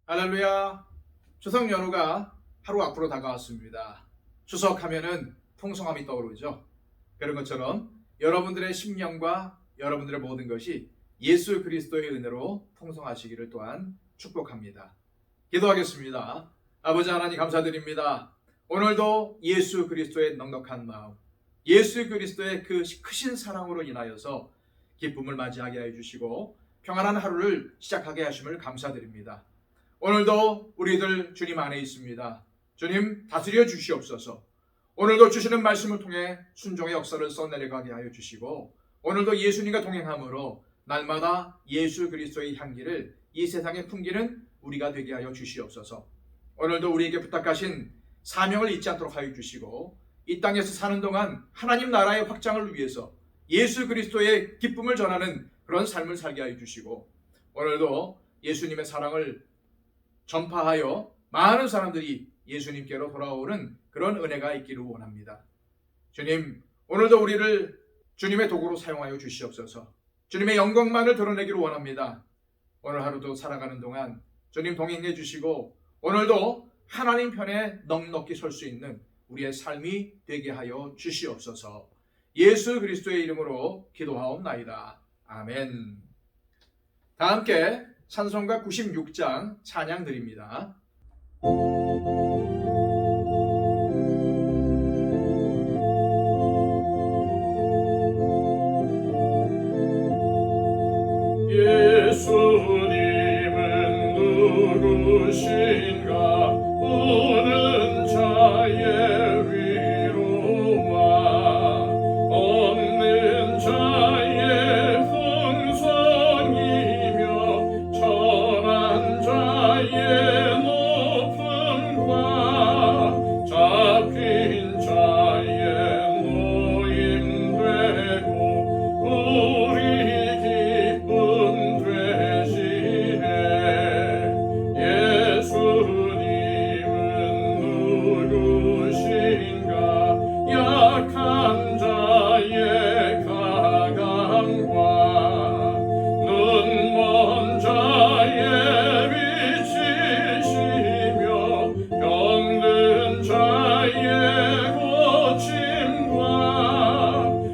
할렐루야. 추석 연휴가 하루 앞으로 다가왔습니다. 추석하면은 풍성함이 떠오르죠. 그런 것처럼 여러분들의 심령과 여러분들의 모든 것이 예수 그리스도의 은혜로 풍성하시기를 또한 축복합니다. 기도하겠습니다. 아버지 하나님 감사드립니다. 오늘도 예수 그리스도의 넉넉한 마음, 예수 그리스도의 그 크신 사랑으로 인하여서 기쁨을 맞이하게 해주시고 평안한 하루를 시작하게 하심을 감사드립니다. 오늘도 우리들 주님 안에 있습니다. 주님 다스려 주시옵소서. 오늘도 주시는 말씀을 통해 순종의 역사를 써내려가게 하여 주시고, 오늘도 예수님과 동행함으로 날마다 예수 그리스도의 향기를 이 세상에 풍기는 우리가 되게 하여 주시옵소서. 오늘도 우리에게 부탁하신 사명을 잊지 않도록 하여 주시고, 이 땅에서 사는 동안 하나님 나라의 확장을 위해서 예수 그리스도의 기쁨을 전하는 그런 삶을 살게 하여 주시고, 오늘도 예수님의 사랑을 전파하여 많은 사람들이 예수님께로 돌아오는 그런 은혜가 있기를 원합니다. 주님, 오늘도 우리를 주님의 도구로 사용하여 주시옵소서. 주님의 영광만을 드러내기를 원합니다. 오늘 하루도 살아가는 동안 주님 동행해 주시고, 오늘도 하나님 편에 넉넉히 설 수 있는 우리의 삶이 되게 하여 주시옵소서. 예수 그리스도의 이름으로 기도하옵나이다. 아멘. 다 함께 찬송가 96장 찬양 드립니다. 예수님은 누구신가? 우는 자의 위로와 없는 자의 풍성이며 천한 자의 높음과 잡힌 자의 노임되고 우리 기쁨 되시네. 예수님은 누구신가? 약한 자의 가감과 눈먼 자의 빛이시며 병든 자의 고침과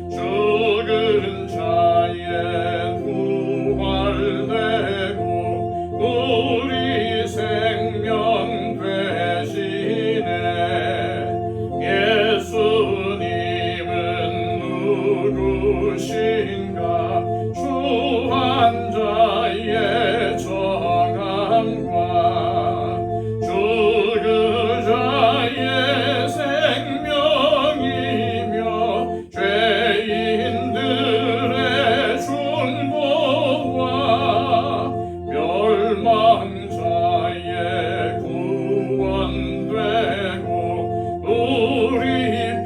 죽은 자의 부활되고 우리 생명 되시네. 예수님은 누구신가? 주한 자의 정함과 죽은 자의 생명이며 죄인들의 중보와 멸망자의 구원되고 우리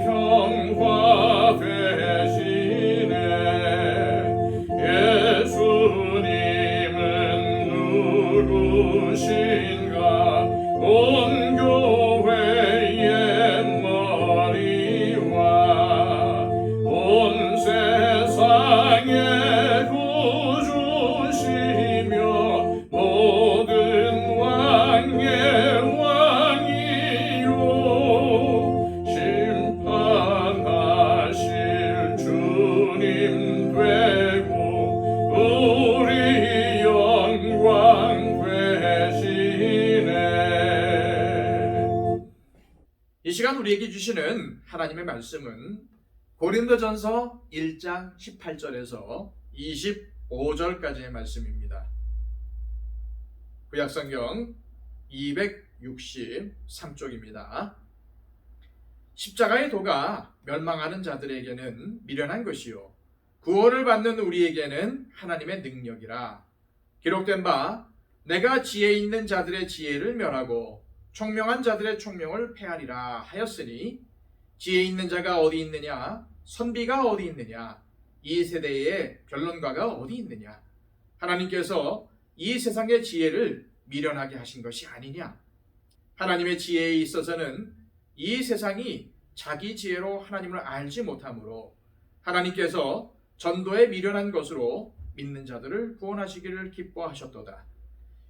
평화 되시네. 예수님은 누구신가? 온 교회의 머리와 온 세상의 구주시며 모든 왕의 왕이요 심판하실 주님 되고 우리 영광 되시네. 이 시간 우리에게 주시는 하나님의 말씀은 고린도전서 1장 18절에서 25절까지의 말씀입니다. 구약성경 263쪽입니다. 십자가의 도가 멸망하는 자들에게는 미련한 것이요 구원을 받는 우리에게는 하나님의 능력이라. 기록된 바 내가 지혜 있는 자들의 지혜를 멸하고 총명한 자들의 총명을 폐하리라 하였으니, 지혜 있는 자가 어디 있느냐? 선비가 어디 있느냐? 이 세대의 변론가가 어디 있느냐? 하나님께서 이 세상의 지혜를 미련하게 하신 것이 아니냐? 하나님의 지혜에 있어서는 이 세상이 자기 지혜로 하나님을 알지 못하므로 하나님께서 전도에 미련한 것으로 믿는 자들을 구원하시기를 기뻐하셨도다.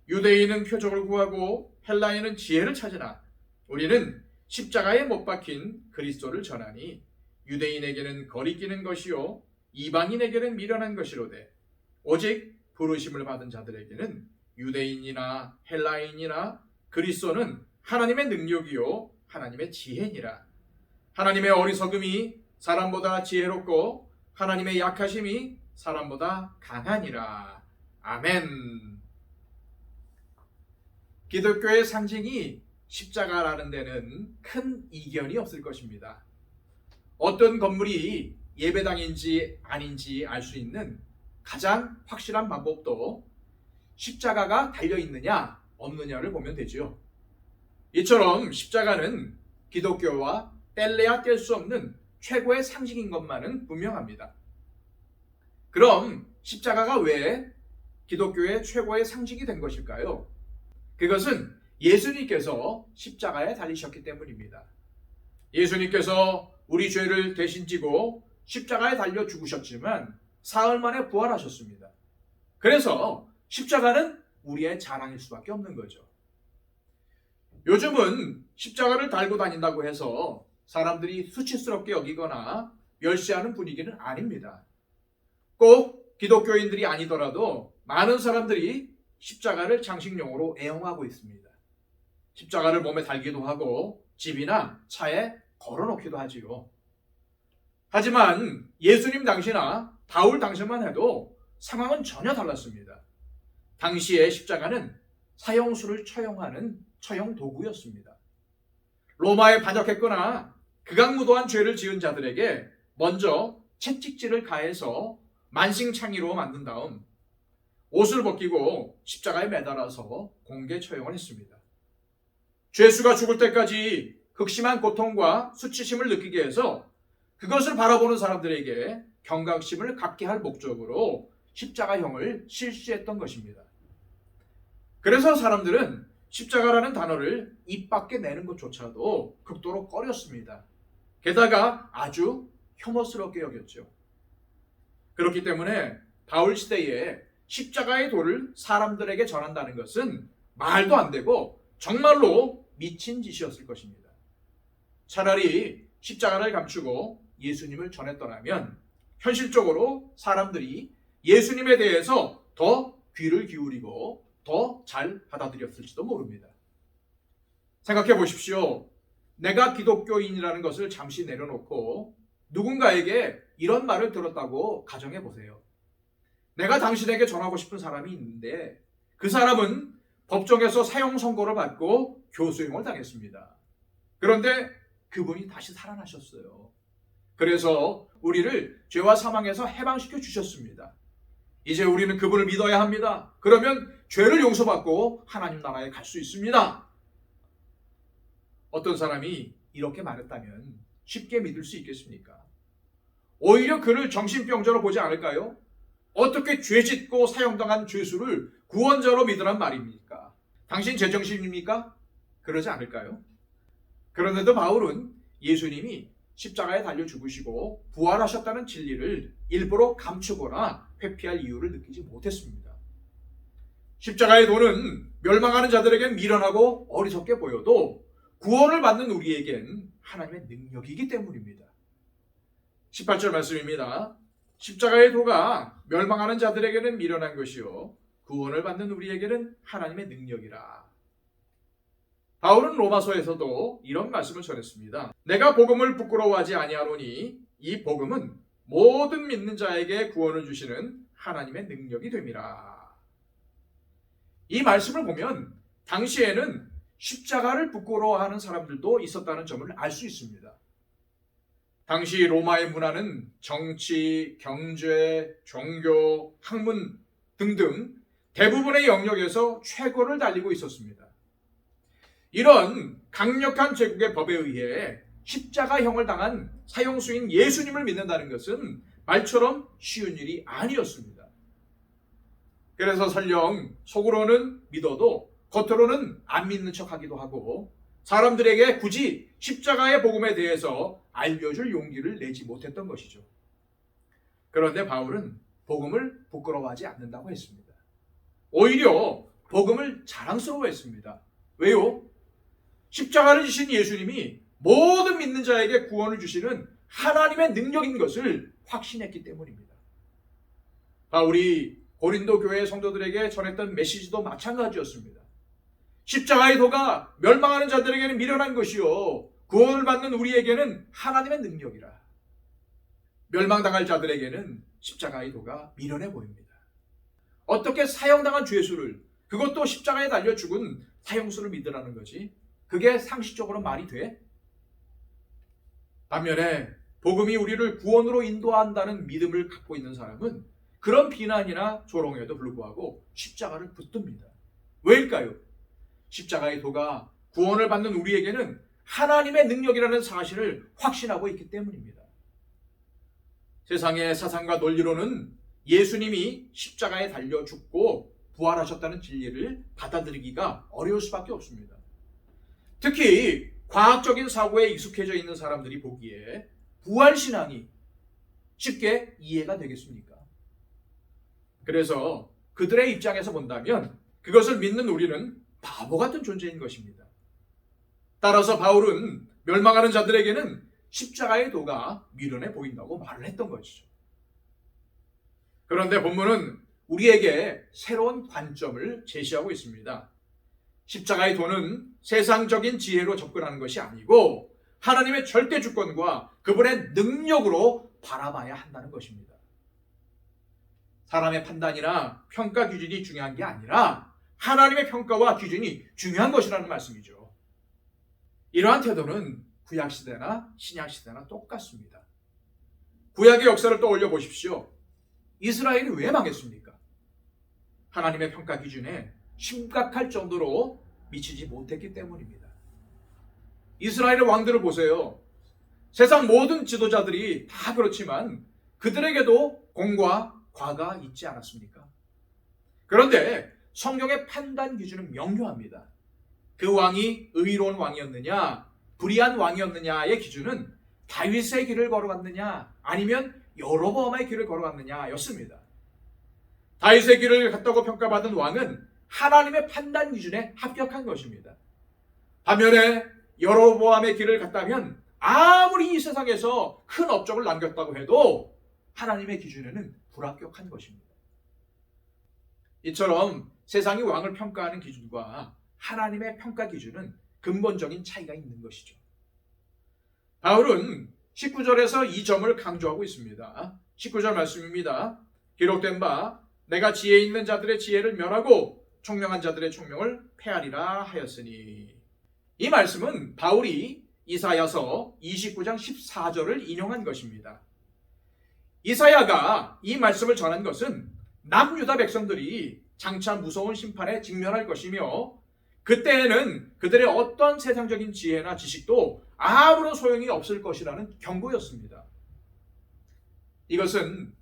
유대인은 표적을 구하고 헬라인은 지혜를 찾으나 우리는 십자가에 못 박힌 그리스도를 전하니 유대인에게는 거리끼는 것이요 이방인에게는 미련한 것이로되 오직 부르심을 받은 자들에게는 유대인이나 헬라인이나 그리스도는 하나님의 능력이요 하나님의 지혜니라. 하나님의 어리석음이 사람보다 지혜롭고 하나님의 약하심이 사람보다 강하니라. 아멘. 기독교의 상징이 십자가라는 데는 큰 이견이 없을 것입니다. 어떤 건물이 예배당인지 아닌지 알 수 있는 가장 확실한 방법도 십자가가 달려있느냐 없느냐를 보면 되죠. 이처럼 십자가는 기독교와 뗄래야 뗄 수 없는 최고의 상징인 것만은 분명합니다. 그럼 십자가가 왜 기독교의 최고의 상징이 된 것일까요? 그것은 예수님께서 십자가에 달리셨기 때문입니다. 예수님께서 우리 죄를 대신 지고 십자가에 달려 죽으셨지만 사흘 만에 부활하셨습니다. 그래서 십자가는 우리의 자랑일 수밖에 없는 거죠. 요즘은 십자가를 달고 다닌다고 해서 사람들이 수치스럽게 여기거나 멸시하는 분위기는 아닙니다. 꼭 기독교인들이 아니더라도 많은 사람들이 십자가를 장식용으로 애용하고 있습니다. 십자가를 몸에 달기도 하고 집이나 차에 걸어놓기도 하지요. 하지만 예수님 당시나 바울 당시만 해도 상황은 전혀 달랐습니다. 당시의 십자가는 사형수를 처형하는 처형 도구였습니다. 로마에 반역했거나 극악무도한 죄를 지은 자들에게 먼저 채찍질을 가해서 만신창이로 만든 다음 옷을 벗기고 십자가에 매달아서 공개 처형을 했습니다. 죄수가 죽을 때까지 극심한 고통과 수치심을 느끼게 해서 그것을 바라보는 사람들에게 경각심을 갖게 할 목적으로 십자가형을 실시했던 것입니다. 그래서 사람들은 십자가라는 단어를 입 밖에 내는 것조차도 극도로 꺼렸습니다. 게다가 아주 혐오스럽게 여겼죠. 그렇기 때문에 바울 시대에 십자가의 도를 사람들에게 전한다는 것은 말도 안 되고 정말로 미친 짓이었을 것입니다. 차라리 십자가를 감추고 예수님을 전했더라면 현실적으로 사람들이 예수님에 대해서 더 귀를 기울이고 더 잘 받아들였을지도 모릅니다. 생각해 보십시오. 내가 기독교인이라는 것을 잠시 내려놓고 누군가에게 이런 말을 들었다고 가정해 보세요. 내가 당신에게 전하고 싶은 사람이 있는데 그 사람은 법정에서 사형 선고를 받고 교수형을 당했습니다. 그런데 그분이 다시 살아나셨어요. 그래서 우리를 죄와 사망에서 해방시켜 주셨습니다. 이제 우리는 그분을 믿어야 합니다. 그러면 죄를 용서받고 하나님 나라에 갈 수 있습니다. 어떤 사람이 이렇게 말했다면 쉽게 믿을 수 있겠습니까? 오히려 그를 정신병자로 보지 않을까요? 어떻게 죄짓고 사형당한 죄수를 구원자로 믿으란 말입니까? 당신 제정신입니까? 그러지 않을까요? 그런데도 바울은 예수님이 십자가에 달려 죽으시고 부활하셨다는 진리를 일부러 감추거나 회피할 이유를 느끼지 못했습니다. 십자가의 도는 멸망하는 자들에겐 미련하고 어리석게 보여도 구원을 받는 우리에겐 하나님의 능력이기 때문입니다. 18절 말씀입니다. 십자가의 도가 멸망하는 자들에게는 미련한 것이요 구원을 받는 우리에게는 하나님의 능력이라. 바울은 로마서에서도 이런 말씀을 전했습니다. 내가 복음을 부끄러워하지 아니하노니 이 복음은 모든 믿는 자에게 구원을 주시는 하나님의 능력이 됨이라. 이 말씀을 보면 당시에는 십자가를 부끄러워하는 사람들도 있었다는 점을 알 수 있습니다. 당시 로마의 문화는 정치, 경제, 종교, 학문 등등 대부분의 영역에서 최고를 달리고 있었습니다. 이런 강력한 제국의 법에 의해 십자가형을 당한 사형수인 예수님을 믿는다는 것은 말처럼 쉬운 일이 아니었습니다. 그래서 설령 속으로는 믿어도 겉으로는 안 믿는 척하기도 하고 사람들에게 굳이 십자가의 복음에 대해서 알려줄 용기를 내지 못했던 것이죠. 그런데 바울은 복음을 부끄러워하지 않는다고 했습니다. 오히려 복음을 자랑스러워했습니다. 왜요? 십자가를 지신 예수님이 모든 믿는 자에게 구원을 주시는 하나님의 능력인 것을 확신했기 때문입니다. 바울이 고린도 교회 성도들에게 전했던 메시지도 마찬가지였습니다. 십자가의 도가 멸망하는 자들에게는 미련한 것이요 구원을 받는 우리에게는 하나님의 능력이라. 멸망당할 자들에게는 십자가의 도가 미련해 보입니다. 어떻게 사형당한 주 예수를, 그것도 십자가에 달려 죽은 사형수를 믿으라는 거지? 그게 상식적으로 말이 돼? 반면에 복음이 우리를 구원으로 인도한다는 믿음을 갖고 있는 사람은 그런 비난이나 조롱에도 불구하고 십자가를 붙듭니다. 왜일까요? 십자가의 도가 구원을 받는 우리에게는 하나님의 능력이라는 사실을 확신하고 있기 때문입니다. 세상의 사상과 논리로는 예수님이 십자가에 달려 죽고 부활하셨다는 진리를 받아들이기가 어려울 수밖에 없습니다. 특히 과학적인 사고에 익숙해져 있는 사람들이 보기에 부활신앙이 쉽게 이해가 되겠습니까? 그래서 그들의 입장에서 본다면 그것을 믿는 우리는 바보 같은 존재인 것입니다. 따라서 바울은 멸망하는 자들에게는 십자가의 도가 미련해 보인다고 말을 했던 것이죠. 그런데 본문은 우리에게 새로운 관점을 제시하고 있습니다. 십자가의 도는 세상적인 지혜로 접근하는 것이 아니고 하나님의 절대 주권과 그분의 능력으로 바라봐야 한다는 것입니다. 사람의 판단이나 평가 기준이 중요한 게 아니라 하나님의 평가와 기준이 중요한 것이라는 말씀이죠. 이러한 태도는 구약시대나 신약시대나 똑같습니다. 구약의 역사를 떠올려 보십시오. 이스라엘이 왜 망했습니까? 하나님의 평가 기준에 심각할 정도로 미치지 못했기 때문입니다. 이스라엘의 왕들을 보세요. 세상 모든 지도자들이 다 그렇지만 그들에게도 공과 과가 있지 않았습니까? 그런데 성경의 판단 기준은 명료합니다. 그 왕이 의로운 왕이었느냐, 불의한 왕이었느냐의 기준은 다윗의 길을 걸어갔느냐, 아니면 여로보암의 길을 걸어갔느냐였습니다. 다윗의 길을 갔다고 평가받은 왕은 하나님의 판단 기준에 합격한 것입니다. 반면에 여로보암의 길을 갔다면 아무리 이 세상에서 큰 업적을 남겼다고 해도 하나님의 기준에는 불합격한 것입니다. 이처럼 세상이 왕을 평가하는 기준과 하나님의 평가 기준은 근본적인 차이가 있는 것이죠. 바울은 19절에서 이 점을 강조하고 있습니다. 19절 말씀입니다. 기록된 바 내가 지혜 있는 자들의 지혜를 멸하고 총명한 자들의 총명을 폐하리라 하였으니. 이 말씀은 바울이 이사야서 29장 14절을 인용한 것입니다. 이사야가 이 말씀을 전한 것은 남유다 백성들이 장차 무서운 심판에 직면할 것이며 그때에는 그들의 어떤 세상적인 지혜나 지식도 아무런 소용이 없을 것이라는 경고였습니다. 이것은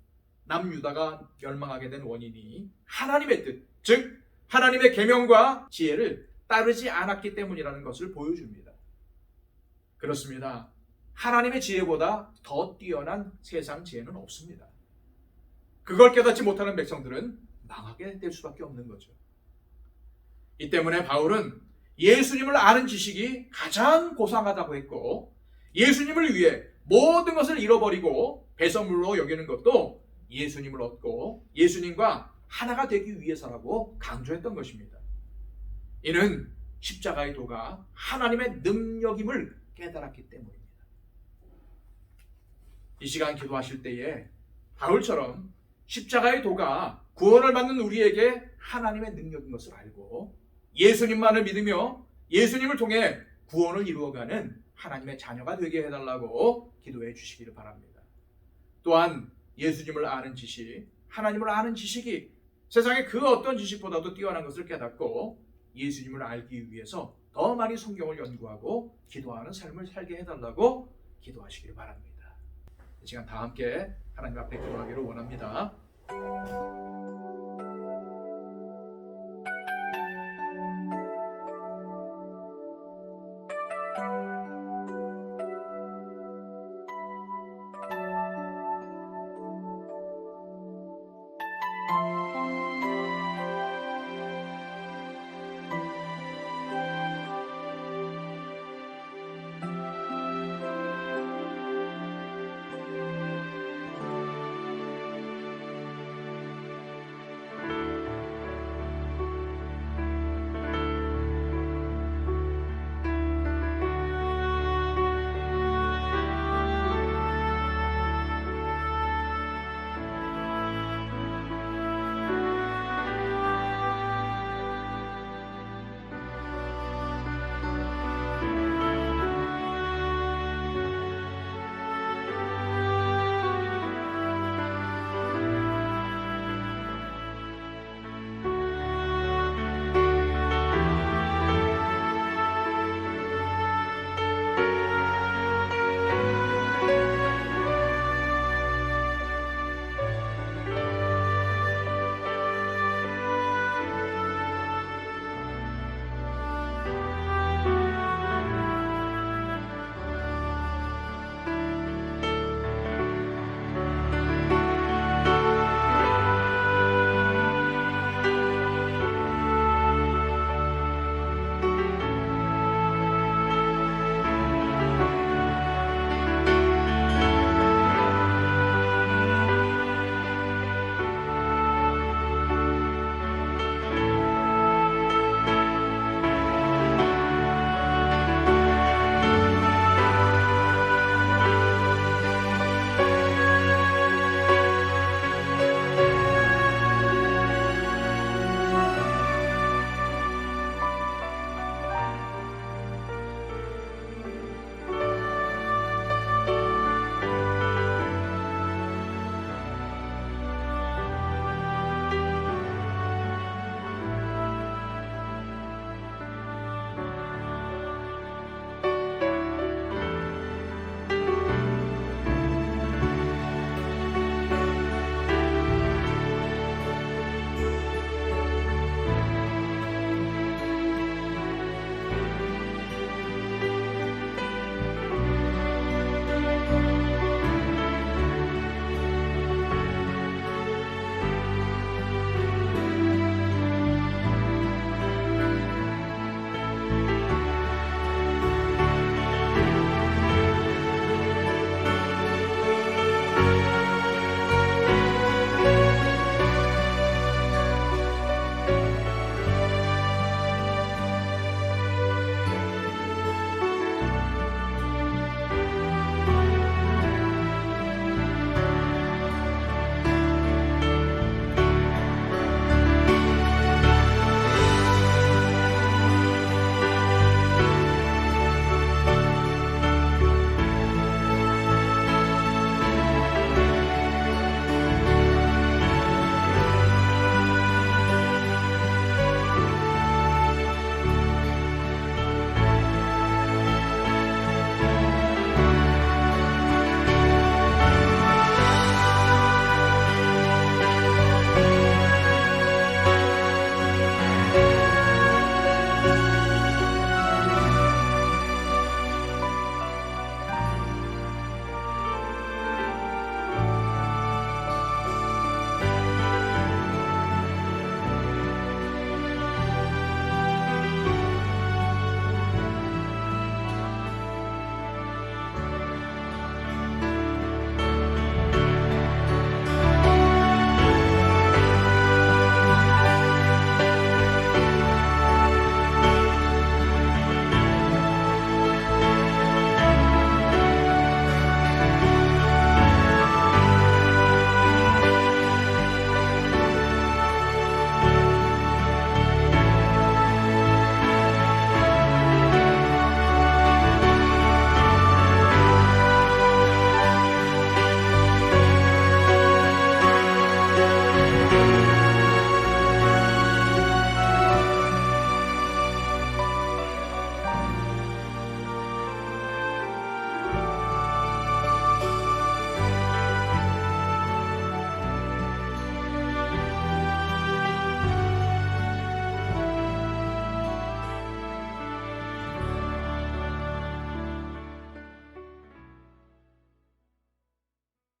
남유다가 멸망하게 된 원인이 하나님의 뜻, 즉 하나님의 계명과 지혜를 따르지 않았기 때문이라는 것을 보여줍니다. 그렇습니다. 하나님의 지혜보다 더 뛰어난 세상 지혜는 없습니다. 그걸 깨닫지 못하는 백성들은 망하게 될 수밖에 없는 거죠. 이 때문에 바울은 예수님을 아는 지식이 가장 고상하다고 했고 예수님을 위해 모든 것을 잃어버리고 배설물로 여기는 것도 예수님을 얻고 예수님과 하나가 되기 위해서라고 강조했던 것입니다. 이는 십자가의 도가 하나님의 능력임을 깨달았기 때문입니다. 이 시간 기도하실 때에 바울처럼 십자가의 도가 구원을 받는 우리에게 하나님의 능력인 것을 알고 예수님만을 믿으며 예수님을 통해 구원을 이루어가는 하나님의 자녀가 되게 해달라고 기도해 주시기를 바랍니다. 또한 예수님을 아는 지식, 하나님을 아는 지식이 세상의 그 어떤 지식보다도 뛰어난 것을 깨닫고 예수님을 알기 위해서 더 많이 성경을 연구하고 기도하는 삶을 살게 해달라고 기도하시기를 바랍니다. 이 시간 다 함께 하나님 앞에 기도하기를 원합니다.